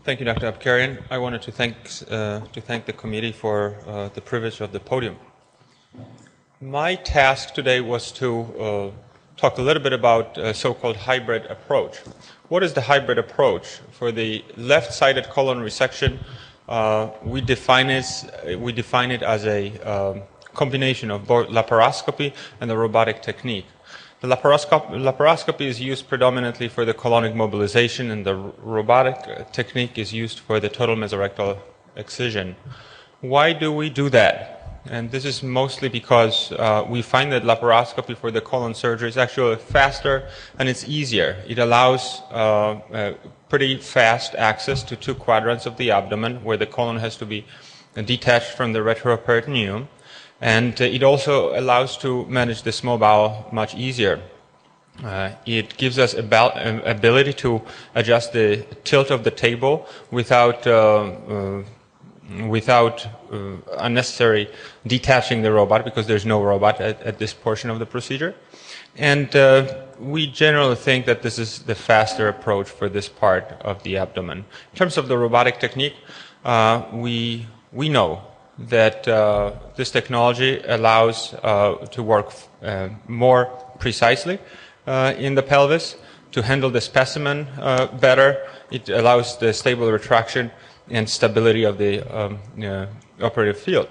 Thank you, Dr. Abkarian. I wanted to thank the committee for the privilege of the podium. My task today was to talk a little bit about a so-called hybrid approach. What is the hybrid approach? For the left-sided colon resection, we define it as a combination of both laparoscopy and the robotic technique. The laparoscopy is used predominantly for the colonic mobilization, and the robotic technique is used for the total mesorectal excision. Why do we do that? And this is mostly because we find that laparoscopy for the colon surgery is actually faster and it's easier. It allows pretty fast access to 2 quadrants of the abdomen where the colon has to be detached from the retroperitoneum. And it also allows to manage the small bowel much easier. It gives us ability to adjust the tilt of the table without unnecessary detaching the robot, because there's no robot at this portion of the procedure. And we generally think that this is the faster approach for this part of the abdomen. In terms of the robotic technique, we know that this technology allows to work more precisely in the pelvis, to handle the specimen better. It allows the stable retraction and stability of the operative field.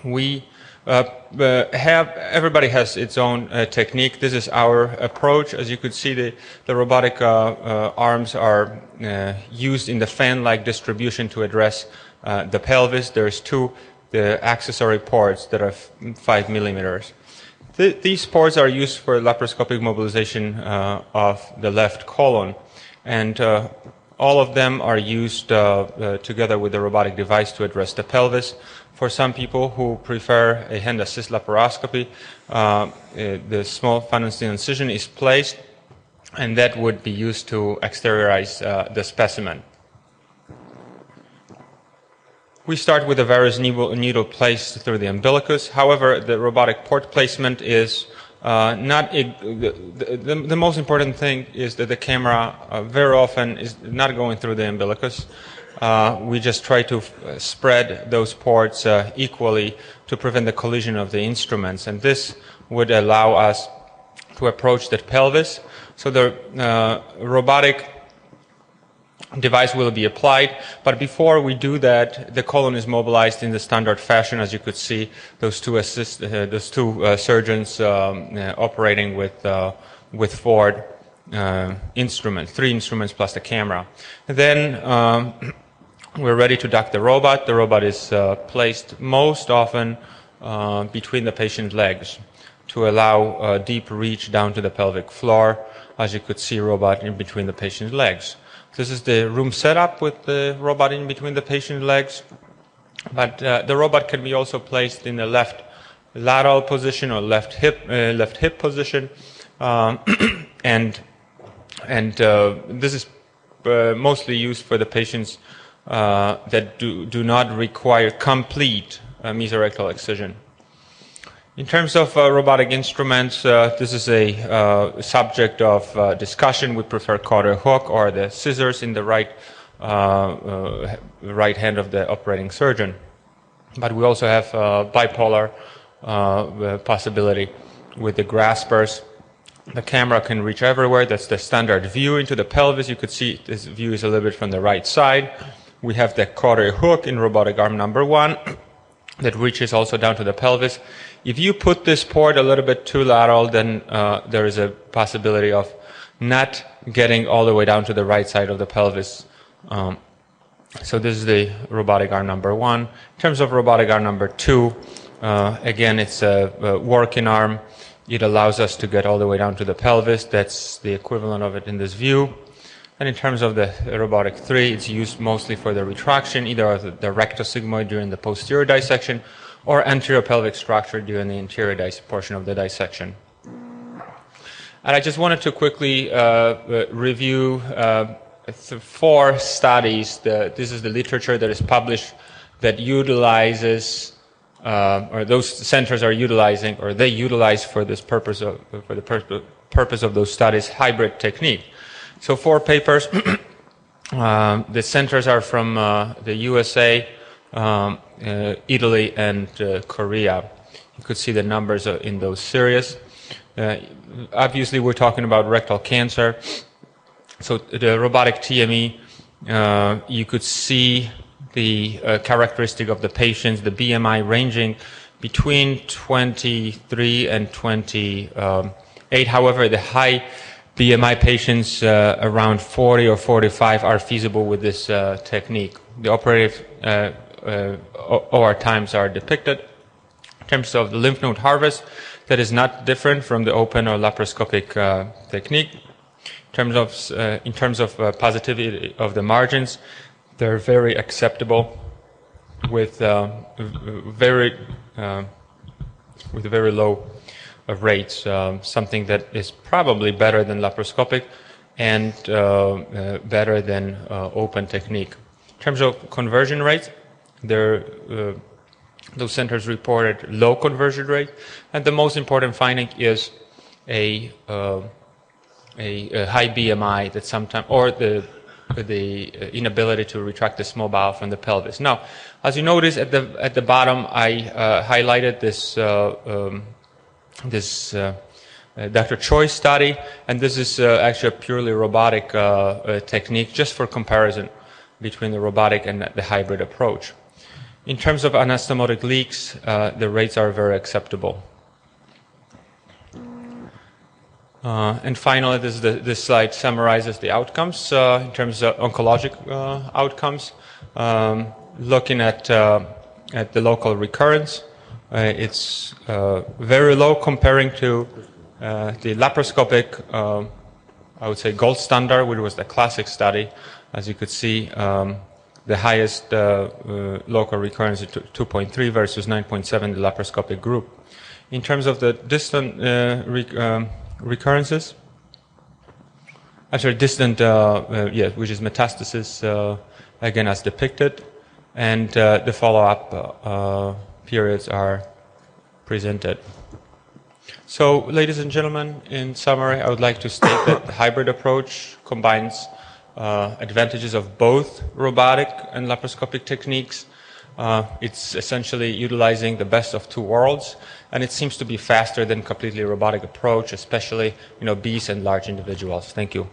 We everybody has its own technique. This is our approach. As you could see, the robotic arms are used in the fan-like distribution to address the pelvis. There's 2 accessory ports that are 5 millimeters. These ports are used for laparoscopic mobilization of the left colon, and all of them are used together with the robotic device to address the pelvis. For some people who prefer a hand assist laparoscopy, the small Pfannenstein incision is placed, and that would be used to exteriorize the specimen. We start with a varus needle placed through the umbilicus. However, the robotic port placement is not the most important thing is that the camera very often is not going through the umbilicus. We just try to spread those ports equally to prevent the collision of the instruments, and this would allow us to approach the pelvis. So the robotic device will be applied, but before we do that, the colon is mobilized in the standard fashion. As you could see, those two surgeons operating with 4 instruments, 3 instruments plus the camera. And then we're ready to dock the robot. The robot is placed most often between the patient's legs to allow a deep reach down to the pelvic floor. As you could see, robot in between the patient's legs. This is the room setup with the robot in between the patient's legs. But the robot can be also placed in the left lateral position or left hip position, and this is mostly used for the patients that do not require complete mesorectal excision. In terms of robotic instruments, this is a subject of discussion. We prefer cautery hook or the scissors in the right hand of the operating surgeon. But we also have bipolar possibility with the graspers. The camera can reach everywhere. That's the standard view into the pelvis. You could see this view is a little bit from the right side. We have the cautery hook in robotic arm number 1 that reaches also down to the pelvis. If you put this port a little bit too lateral, then there is a possibility of not getting all the way down to the right side of the pelvis. So this is the robotic arm number 1. In terms of robotic arm number 2, again, it's a working arm. It allows us to get all the way down to the pelvis. That's the equivalent of it in this view. And in terms of the robotic 3, it's used mostly for the retraction, either of the rectosigmoid during the posterior dissection or anterior pelvic structure during the interior portion of the dissection. And I just wanted to quickly review 4 studies. This is the literature that is published that utilizes, or those centers are utilizing, or they utilize for this purpose of those studies, hybrid technique. So 4 papers The centers are from the USA, Italy, and Korea. You could see the numbers in those series. Obviously, we're talking about rectal cancer. So the robotic TME, you could see the characteristic of the patients, the BMI ranging between 23 and 28. However, the high BMI patients around 40 or 45 are feasible with this technique. The operative OR times are depicted. In terms of the lymph node harvest, that is not different from the open or laparoscopic technique. In terms of positivity of the margins, they're very acceptable with very low rates, something that is probably better than laparoscopic and better than open technique. In terms of conversion rates, those centers reported low conversion rate, and the most important finding is a high BMI that sometimes, or the inability to retract the small bowel from the pelvis. Now, as you notice at the bottom, I highlighted this Dr. Choi's study, and this is actually a purely robotic technique, just for comparison between the robotic and the hybrid approach. In terms of anastomotic leaks, the rates are very acceptable. And finally, this slide summarizes the outcomes in terms of oncologic outcomes. Looking at the local recurrence, it's very low comparing to the laparoscopic, I would say, gold standard, which was the classic study. As you could see, the highest local recurrence is 2.3 versus 9.7 in the laparoscopic group. In terms of the distant recurrences, actually distant, which is metastasis, again as depicted, and the follow-up periods are presented. So, ladies and gentlemen, in summary, I would like to state that the hybrid approach combines advantages of both robotic and laparoscopic techniques. It's essentially utilizing the best of two worlds, and it seems to be faster than completely robotic approach, especially in obese and large individuals. Thank you.